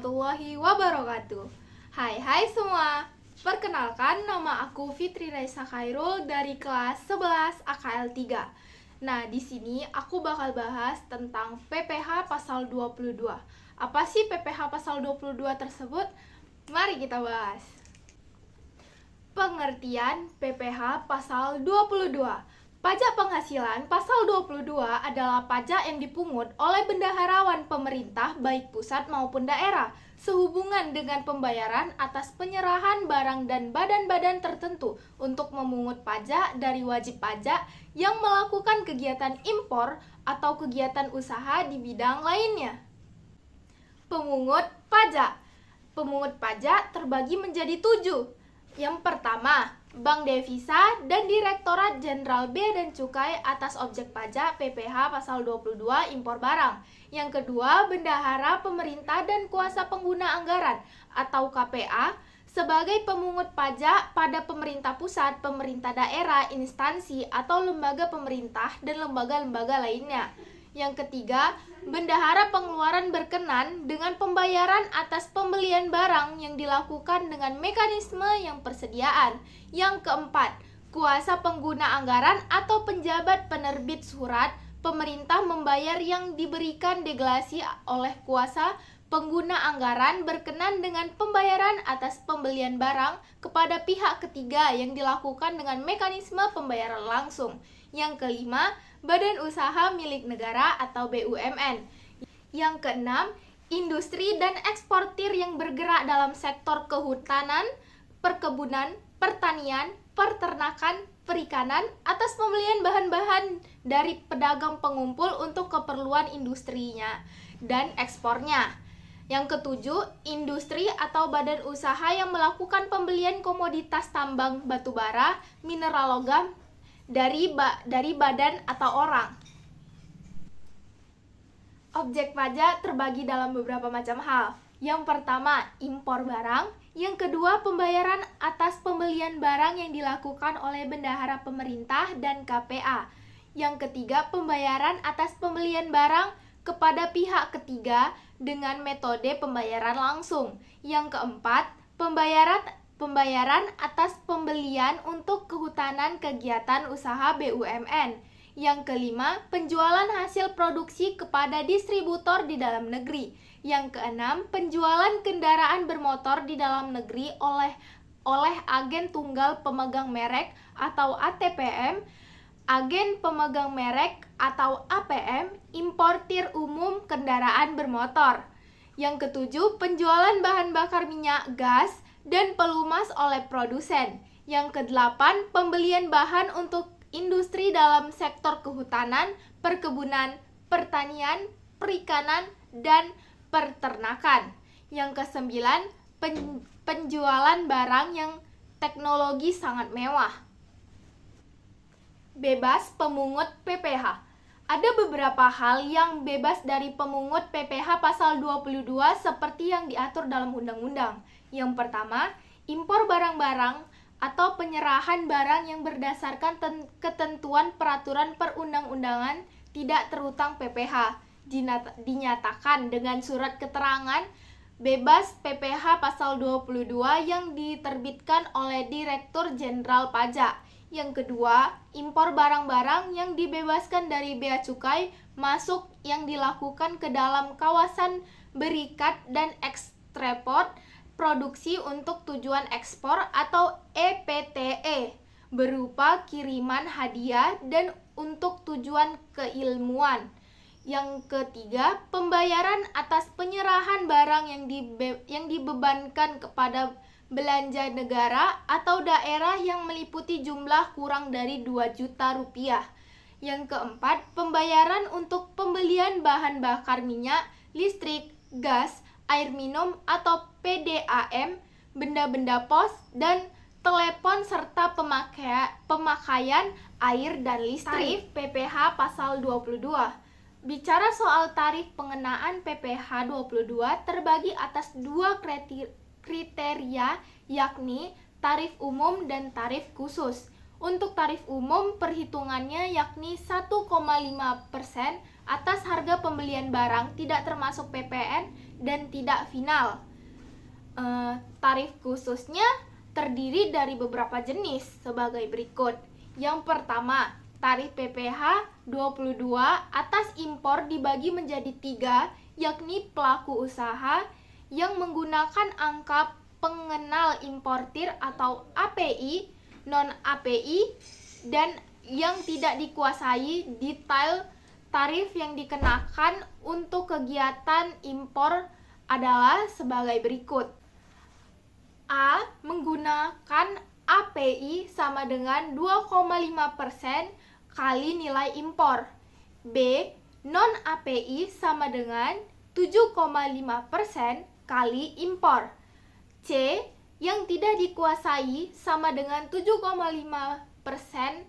warahmatullahi wabarakatuh. Hai semua. Perkenalkan, nama aku Fitri Raisa Khairul dari kelas 11 AKL 3. Nah, di sini aku bakal bahas tentang PPH pasal 22. Apa sih PPH pasal 22 tersebut? Mari kita bahas. Pengertian PPH pasal 22. Pajak penghasilan pasal 22 adalah pajak yang dipungut oleh bendaharawan pemerintah baik pusat maupun daerah sehubungan dengan pembayaran atas penyerahan barang dan badan-badan tertentu untuk memungut pajak dari wajib pajak yang melakukan kegiatan impor atau kegiatan usaha di bidang lainnya. Pemungut pajak. Pemungut pajak terbagi menjadi 7. Yang pertama, Bank Devisa dan Direktorat Jenderal Bea dan Cukai atas objek pajak PPH pasal 22 impor barang. Yang kedua, Bendahara Pemerintah dan Kuasa Pengguna Anggaran atau KPA sebagai pemungut pajak pada pemerintah pusat, pemerintah daerah, instansi atau lembaga pemerintah dan lembaga-lembaga lainnya. Yang ketiga, Bendahara Pengeluaran berkenan dengan pembayaran atas pembelian barang yang dilakukan dengan mekanisme yang persediaan. Yang keempat, Kuasa Pengguna Anggaran atau penjabat penerbit surat pemerintah membayar yang diberikan delegasi oleh kuasa pengguna anggaran berkenan dengan pembayaran atas pembelian barang kepada pihak ketiga yang dilakukan dengan mekanisme pembayaran langsung. Yang kelima, Badan Usaha Milik Negara atau BUMN. Yang keenam, industri dan eksportir yang bergerak dalam sektor kehutanan, perkebunan, pertanian, peternakan, perikanan atas pembelian bahan-bahan dari pedagang pengumpul untuk keperluan industrinya dan ekspornya. Yang ketujuh, industri atau badan usaha yang melakukan pembelian komoditas tambang batubara, mineral logam dari badan atau orang. Objek pajak terbagi dalam beberapa macam hal. Yang pertama, impor barang. Yang kedua, pembayaran atas pembelian barang yang dilakukan oleh bendahara pemerintah dan KPA. Yang ketiga, pembayaran atas pembelian barang kepada pihak ketiga dengan metode pembayaran langsung. Yang keempat, pembayaran atas pembelian untuk kehutanan kegiatan usaha BUMN. Yang kelima, penjualan hasil produksi kepada distributor di dalam negeri. Yang keenam, penjualan kendaraan bermotor di dalam negeri oleh agen tunggal pemegang merek atau ATPM, agen pemegang merek atau APM, importir umum kendaraan bermotor. Yang ketujuh, penjualan bahan bakar minyak, gas, dan pelumas oleh produsen. Yang kedelapan, pembelian bahan untuk industri dalam sektor kehutanan, perkebunan, pertanian, perikanan, dan peternakan. Yang kesembilan, penjualan barang yang teknologi sangat mewah. Bebas pemungut PPH. Ada beberapa hal yang bebas dari pemungut PPH pasal 22 seperti yang diatur dalam undang-undang. Yang pertama, impor barang-barang atau penyerahan barang yang berdasarkan ketentuan peraturan perundang-undangan tidak terhutang PPH dinyatakan dengan surat keterangan bebas PPH pasal 22 yang diterbitkan oleh Direktur Jenderal Pajak. Yang kedua, impor barang-barang yang dibebaskan dari bea cukai masuk yang dilakukan ke dalam kawasan berikat dan ekspor produksi untuk tujuan ekspor atau EPTE berupa kiriman hadiah dan untuk tujuan keilmuan. Yang ketiga, pembayaran atas penyerahan barang yang dibebankan kepada belanja negara atau daerah yang meliputi jumlah kurang dari 2 juta rupiah. Yang keempat, pembayaran untuk pembelian bahan bakar minyak, listrik, gas, air minum atau PDAM, benda-benda pos, dan telepon serta pemakaian air dan listrik. Tarif PPH pasal 22. Bicara soal tarif pengenaan PPH 22 terbagi atas 2 kriteria yakni tarif umum dan tarif khusus. Untuk tarif umum, perhitungannya yakni 1,5% atas harga pembelian barang tidak termasuk PPN dan tidak final. Tarif khususnya terdiri dari beberapa jenis sebagai berikut. Yang pertama, tarif PPh 22 atas impor dibagi menjadi 3, yakni pelaku usaha yang menggunakan angka pengenal importir atau API, non-API, dan yang tidak dikuasai detail tarif yang dikenakan untuk kegiatan impor adalah sebagai berikut. A. Menggunakan API sama dengan 2,5% kali nilai impor. B. Non-API sama dengan 7,5% kali impor. C. Yang tidak dikuasai sama dengan 7,5%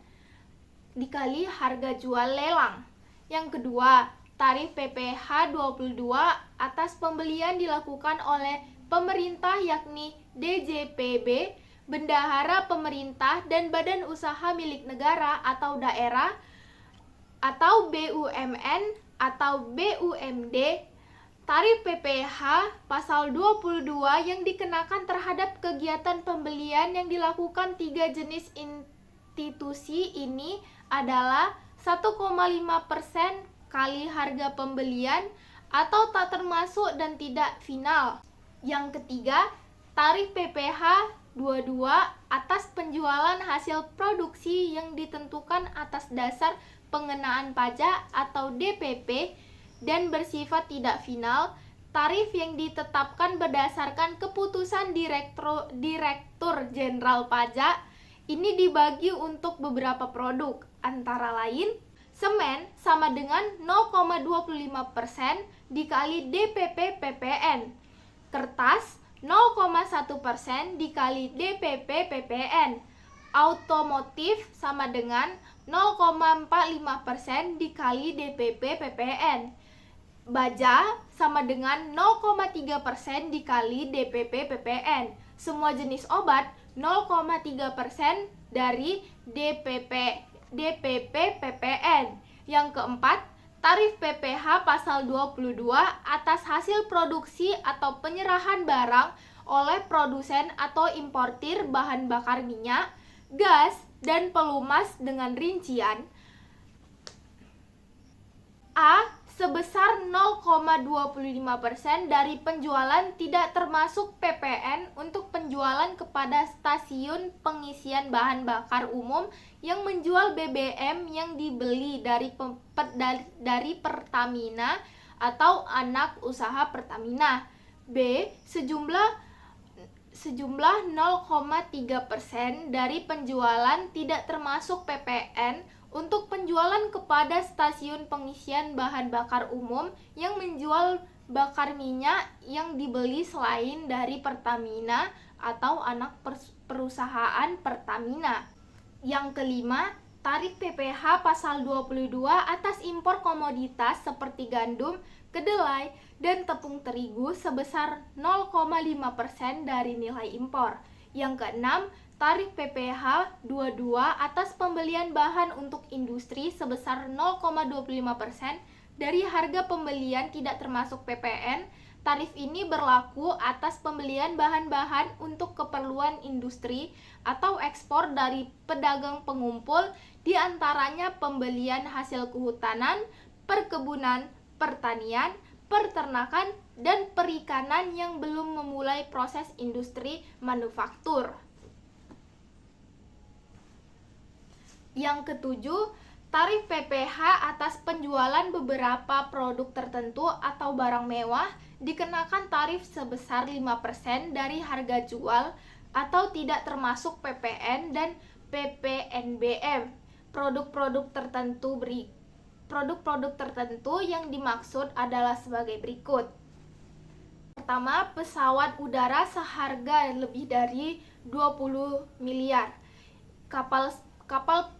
dikali harga jual lelang. Yang kedua, tarif PPh 22 atas pembelian dilakukan oleh pemerintah yakni DJPB, bendahara pemerintah dan badan usaha milik negara atau daerah, atau BUMN atau BUMD. Tarif PPh pasal 22 yang dikenakan terhadap kegiatan pembelian yang dilakukan 3 jenis institusi ini adalah 1,5% kali harga pembelian atau tak termasuk dan tidak final. Yang ketiga, tarif PPh 22 atas penjualan hasil produksi yang ditentukan atas dasar pengenaan pajak atau DPP dan bersifat tidak final. Tarif yang ditetapkan berdasarkan keputusan Direktur Jenderal Pajak ini dibagi untuk beberapa produk, antara lain semen sama dengan 0,25% dikali DPP PPN, kertas 0,1% dikali DPP PPN, otomotif sama dengan 0,45% dikali DPP PPN, baja sama dengan 0,3% dikali DPP PPN, semua jenis obat 0,3% dari DPP PPN. Yang keempat, tarif PPh pasal 22 atas hasil produksi atau penyerahan barang oleh produsen atau importir bahan bakar minyak, gas, dan pelumas dengan rincian A. Sebesar 0,25% dari penjualan tidak termasuk PPN untuk penjualan kepada stasiun pengisian bahan bakar umum yang menjual BBM yang dibeli dari Pertamina atau anak usaha Pertamina. B. Sejumlah 0,3% dari penjualan tidak termasuk PPN untuk penjualan kepada stasiun pengisian bahan bakar umum yang menjual bakar minyak yang dibeli selain dari Pertamina atau anak perusahaan Pertamina. Yang kelima, tarif PPh pasal 22 atas impor komoditas seperti gandum, kedelai, dan tepung terigu sebesar 0,5% dari nilai impor. Yang keenam, tarif PPh 22 atas pembelian bahan untuk industri sebesar 0,25% dari harga pembelian tidak termasuk PPN. Tarif ini berlaku atas pembelian bahan-bahan untuk keperluan industri atau ekspor dari pedagang pengumpul, di antaranya pembelian hasil kehutanan, perkebunan, pertanian, peternakan, dan perikanan yang belum memulai proses industri manufaktur. Yang ketujuh, tarif PPh atas penjualan beberapa produk tertentu atau barang mewah dikenakan tarif sebesar 5% dari harga jual atau tidak termasuk PPN dan PPNBM. Produk-produk tertentu yang dimaksud adalah sebagai berikut. Pertama, pesawat udara seharga lebih dari 20 miliar. Kapal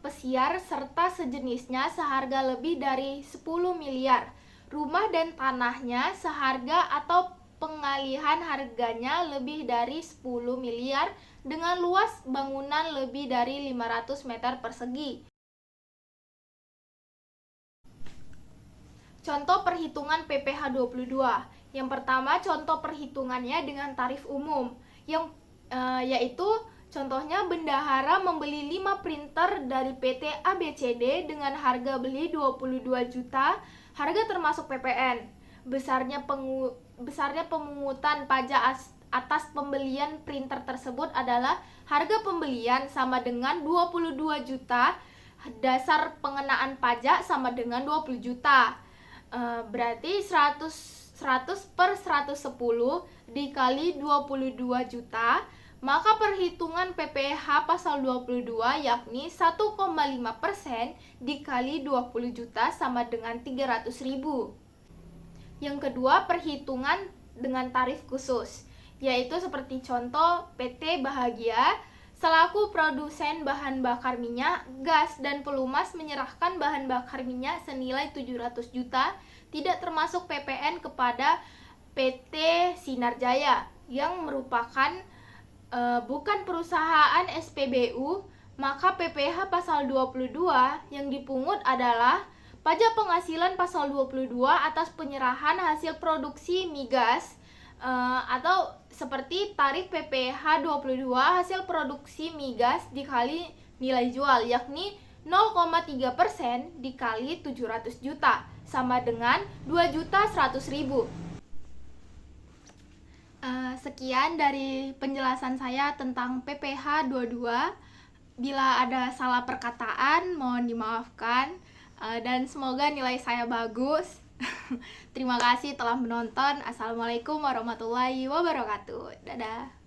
pesiar serta sejenisnya seharga lebih dari 10 miliar. Rumah dan tanahnya seharga atau pengalihan harganya lebih dari 10 miliar dengan luas bangunan lebih dari 500 meter persegi. Contoh perhitungan PPh 22. Yang pertama, contoh perhitungannya dengan tarif umum, yaitu contohnya bendahara membeli 5 printer dari PT ABCD dengan harga beli 22 juta, harga termasuk PPN. Besarnya pemungutan pajak atas pembelian printer tersebut adalah harga pembelian sama dengan 22 juta, dasar pengenaan pajak sama dengan 20 juta. Berarti 100 per 110 dikali 22 juta, maka perhitungan PPh pasal 22 yakni 1,5% dikali 20 juta sama dengan 300.000. Yang kedua, perhitungan dengan tarif khusus, yaitu seperti contoh PT Bahagia selaku produsen bahan bakar minyak, gas, dan pelumas menyerahkan bahan bakar minyak senilai 700 juta tidak termasuk PPN kepada PT Sinar Jaya yang merupakan bukan perusahaan SPBU, maka PPh pasal 22 yang dipungut adalah pajak penghasilan pasal 22 atas penyerahan hasil produksi migas, atau seperti tarif PPh 22 hasil produksi migas dikali nilai jual, yakni 0,3% dikali 700 juta sama dengan 2.100.000. Sekian dari penjelasan saya tentang PPh 22. Bila ada salah perkataan mohon dimaafkan, dan semoga nilai saya bagus. Terima kasih telah menonton. Assalamualaikum warahmatullahi wabarakatuh. Dadah.